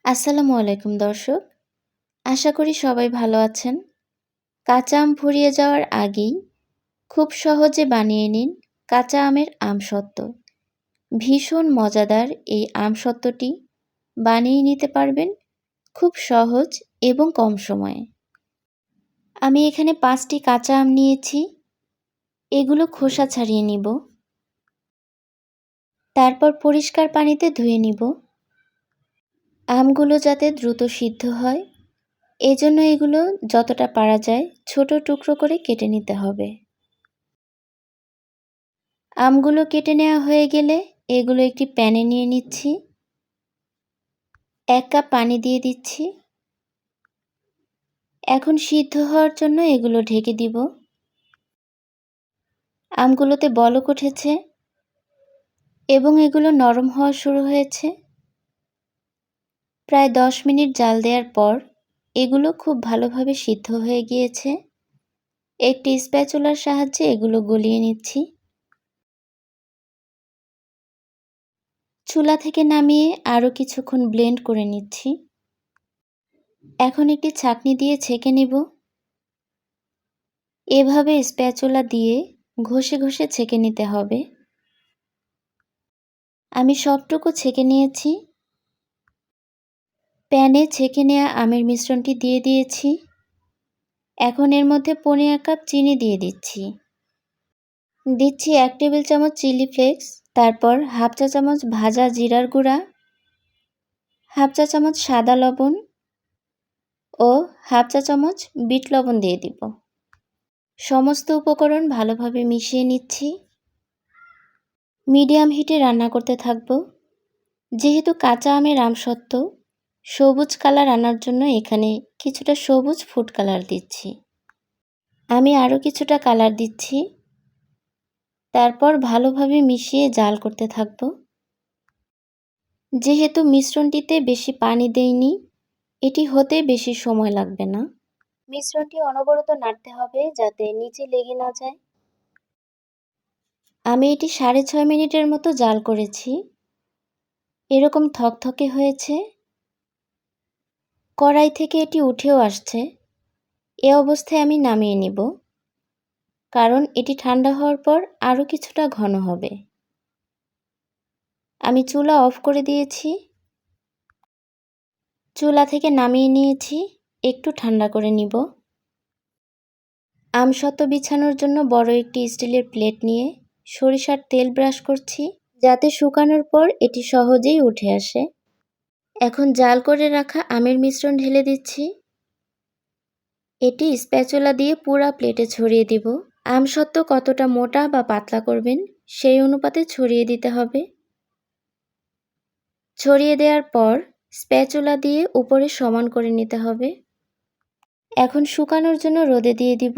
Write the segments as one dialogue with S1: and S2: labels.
S1: আসসালামু আলাইকুম দর্শক। আশা করি সবাই ভালো আছেন। কাঁচা আম ফুরিয়ে যাওয়ার আগেই খুব সহজে বানিয়ে নিন কাঁচা আমের আমসত্ত্ব। ভীষণ মজাদার এই আমসত্ত্বটি বানিয়ে নিতে পারবেন খুব সহজ এবং কম সময়ে। আমি এখানে ৫টি কাঁচা আম নিয়েছি। এগুলো খোসা ছাড়িয়ে নিব। তারপর পরিষ্কার পানিতে ধুয়ে নিব। আমগুলো যাতে দ্রুত সিদ্ধ হয় এজন্য এগুলো যতটা পারা যায় ছোট টুকরো করে কেটে নিতে হবে। আমগুলো কেটে নেওয়া হয়ে গেলে এগুলো একটি প্যানে নিয়ে নিচ্ছি। ১ কাপ পানি দিয়ে দিচ্ছি। এখন সিদ্ধ হওয়ার জন্য এগুলো ঢেকে দিব। আমগুলোতে বলক উঠেছে এবং এগুলো নরম হওয়া শুরু হয়েছে। প্রায় ১০ মিনিট জাল দেওয়ার পর এগুলো খুব ভালোভাবে সিদ্ধ হয়ে গিয়েছে। একটি স্প্যাচুলার সাহায্যে এগুলো গলিয়ে নিচ্ছি। চুলা থেকে নামিয়ে আরও কিছুক্ষণ ব্লেন্ড করে নিচ্ছি। এখন একটি ছাঁকনি দিয়ে ছেঁকে নিব। এভাবে স্প্যাচুলা দিয়ে ঘষে ঘষে ছেঁকে নিতে হবে। আমি সবটুকু ছেঁকে নিয়েছি। প্যানে ছেঁকে নেওয়া আমের মিশ্রণটি দিয়ে দিয়েছি। এখন এর মধ্যে ১৫ কাপ চিনি দিয়ে দিচ্ছি। দিচ্ছি ১ টেবিল চামচ চিলি ফ্লেক্স, তারপর হাফ চা চামচ ভাজা জিরার গুঁড়া, হাফ চা চামচ সাদা লবণ ও হাফ চা চামচ বিট লবণ দিয়ে দিব। সমস্ত উপকরণ ভালোভাবে মিশিয়ে নিচ্ছি। মিডিয়াম হিটে রান্না করতে থাকব। যেহেতু কাঁচা আমের আমসত্ত্ব, সবুজ কালার আনার জন্য এখানে কিছুটা সবুজ ফুড কালার দিচ্ছি। আমি আরও কিছুটা কালার দিচ্ছি। তারপর ভালোভাবে মিশিয়ে জাল করতে থাকব। যেহেতু মিশ্রণটিতে বেশি পানি দেইনি, এটি হতে বেশি সময় লাগবে না। মিশ্রণটি অনবরত নাড়তে হবে যাতে নিচে লেগে না যায়। আমি এটি ৬.৫ মিনিটের মতো জাল করেছি। এরকম থকথকে হয়েছে। কড়াই থেকে এটি উঠেও আসছে। এ অবস্থায় আমি নামিয়ে নিব, কারণ এটি ঠান্ডা হওয়ার পর আরও কিছুটা ঘন হবে। আমি চুলা অফ করে দিয়েছি। চুলা থেকে নামিয়ে নিয়েছি, একটু ঠান্ডা করে নিব। আমসত্ত্ব বিছানোর জন্য বড় একটি স্টিলের প্লেট নিয়ে সরিষার তেল ব্রাশ করছি, যাতে শুকানোর পর এটি সহজেই উঠে আসে। এখন জাল করে রাখা আমের মিশ্রণ ঢেলে দিচ্ছি। এটি স্প্যাচুলা দিয়ে পুরা প্লেটে ছড়িয়ে দিব। আমসত্ত্ব কতটা মোটা বা পাতলা করবেন সেই অনুপাতে ছড়িয়ে দিতে হবে। ছড়িয়ে দেওয়ার পর স্প্যাচুলা দিয়ে উপরে সমান করে নিতে হবে। এখন শুকানোর জন্য রোদে দিয়ে দিব।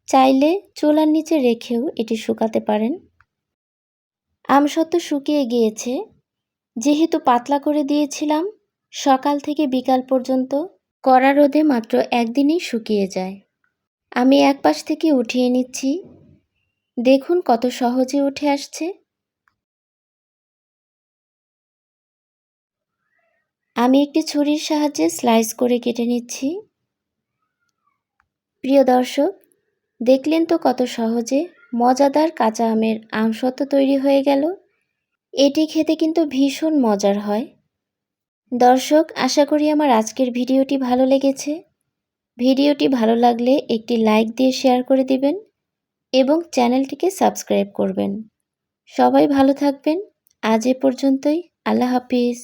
S1: চাইলে চুলার নিচে রেখেও এটি শুকাতে পারেন। আমসত্ত্ব শুকিয়ে গিয়েছে। যেহেতু পাতলা করে দিয়েছিলাম, সকাল থেকে বিকাল পর্যন্ত কড়া রোদে মাত্র একদিনেই শুকিয়ে যায়। আমি এক পাশ থেকে উঠিয়ে নিচ্ছি। দেখুন কত সহজে উঠে আসছে। আমি একটি ছুরির সাহায্যে স্লাইস করে কেটে নিচ্ছি। প্রিয় দর্শক, দেখলেন তো কত সহজে মজাদার কাঁচা আমের আমসত্ত্ব তৈরি হয়ে গেল। এটি খেতে কিন্তু ভীষণ মজার হয়। দর্শক, আশা করি আমার আজকের ভিডিওটি ভালো লেগেছে। ভিডিওটি ভালো লাগলে একটি লাইক দিয়ে শেয়ার করে দিবেন এবং চ্যানেলটিকে সাবস্ক্রাইব করবেন। সবাই ভালো থাকবেন। আজ এ পর্যন্তই। আল্লাহ হাফিজ।